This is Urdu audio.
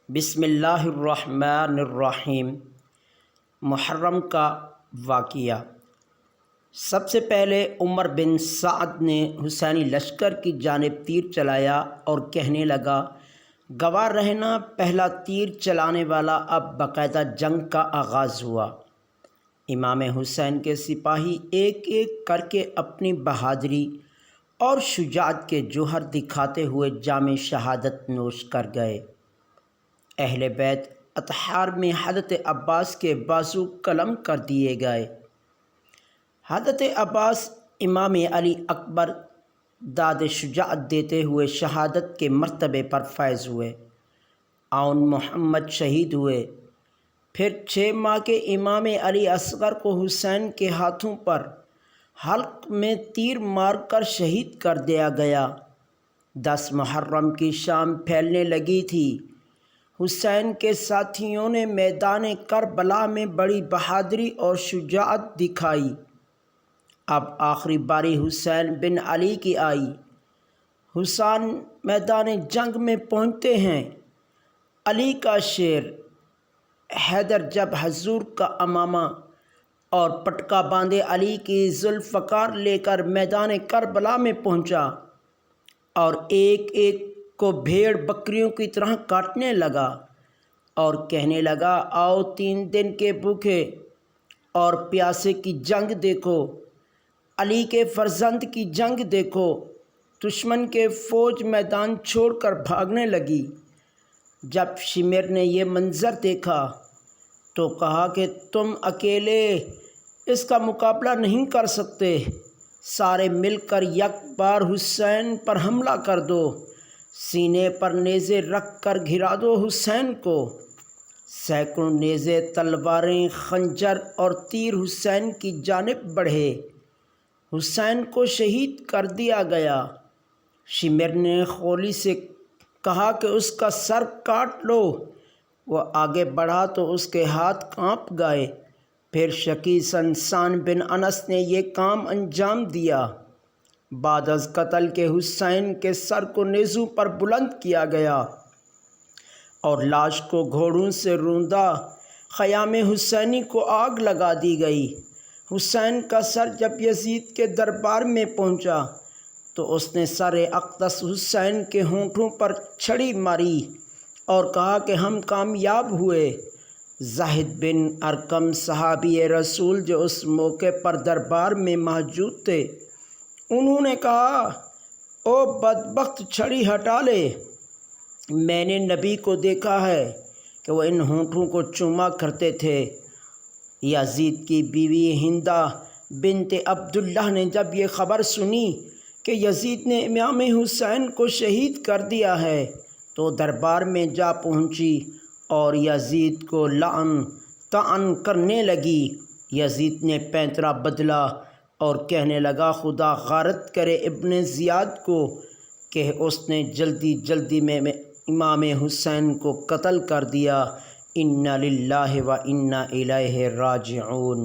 بسم اللہ الرحمن الرحیم۔ محرم کا واقعہ۔ سب سے پہلے عمر بن سعد نے حسینی لشکر کی جانب تیر چلایا اور کہنے لگا، گواہ رہنا پہلا تیر چلانے والا۔ اب باقاعدہ جنگ کا آغاز ہوا۔ امام حسین کے سپاہی ایک ایک کر کے اپنی بہادری اور شجاعت کے جوہر دکھاتے ہوئے جام شہادت نوش کر گئے۔ اہل بیت اطہار میں حضرت عباس کے بازو قلم کر دیے گئے۔ حضرت عباس امام علی اکبر داد شجاعت دیتے ہوئے شہادت کے مرتبے پر فائز ہوئے۔ آن محمد شہید ہوئے۔ پھر 6 ماہ کے امام علی اصغر کو حسین کے ہاتھوں پر حلق میں تیر مار کر شہید کر دیا گیا۔ 10 محرم کی شام پھیلنے لگی تھی۔ حسین کے ساتھیوں نے میدان کربلا میں بڑی بہادری اور شجاعت دکھائی۔ اب آخری باری حسین بن علی کی آئی۔ حسین میدان جنگ میں پہنچتے ہیں۔ علی کا شعر: حیدر جب حضور کا عمامہ اور پٹکا باندھے علی کی ذوالفقار لے کر میدان کربلا میں پہنچا اور ایک ایک کو بھیڑ بکریوں کی طرح کاٹنے لگا اور کہنے لگا، آؤ 3 دن کے بھوکے اور پیاسے کی جنگ دیکھو، علی کے فرزند کی جنگ دیکھو۔ دشمن کے فوج میدان چھوڑ کر بھاگنے لگی۔ جب شمر نے یہ منظر دیکھا تو کہا کہ تم اکیلے اس کا مقابلہ نہیں کر سکتے، سارے مل کر یک بار حسین پر حملہ کر دو، سینے پر نیزے رکھ کر گھرا دو حسین کو۔ سینکڑوں نیزے، تلواریں، خنجر اور تیر حسین کی جانب بڑھے۔ حسین کو شہید کر دیا گیا۔ شمر نے خولی سے کہا کہ اس کا سر کاٹ لو۔ وہ آگے بڑھا تو اس کے ہاتھ کانپ گئے۔ پھر شقی سنسان بن انس نے یہ کام انجام دیا۔ بعد از قتل کے حسین کے سر کو نیزوں پر بلند کیا گیا اور لاش کو گھوڑوں سے روندا۔ خیام حسینی کو آگ لگا دی گئی۔ حسین کا سر جب یزید کے دربار میں پہنچا تو اس نے سر اقدس حسین کے ہونٹوں پر چھڑی ماری اور کہا کہ ہم کامیاب ہوئے۔ زاہد بن ارقم صحابی رسول جو اس موقع پر دربار میں موجود تھے، انہوں نے کہا، او بدبخت، چھڑی ہٹا لے۔ میں نے نبی کو دیکھا ہے کہ وہ ان ہونٹوں کو چوما کرتے تھے۔ یزید کی بیوی ہندہ بنت عبداللہ نے جب یہ خبر سنی کہ یزید نے امام حسین کو شہید کر دیا ہے تو دربار میں جا پہنچی اور یزید کو لعن طعن کرنے لگی۔ یزید نے پینترا بدلا اور کہنے لگا، خدا غارت کرے ابن زیاد کو کہ اس نے جلدی میں امام حسین کو قتل کر دیا۔ انا للہ و انا الیہ راجعون۔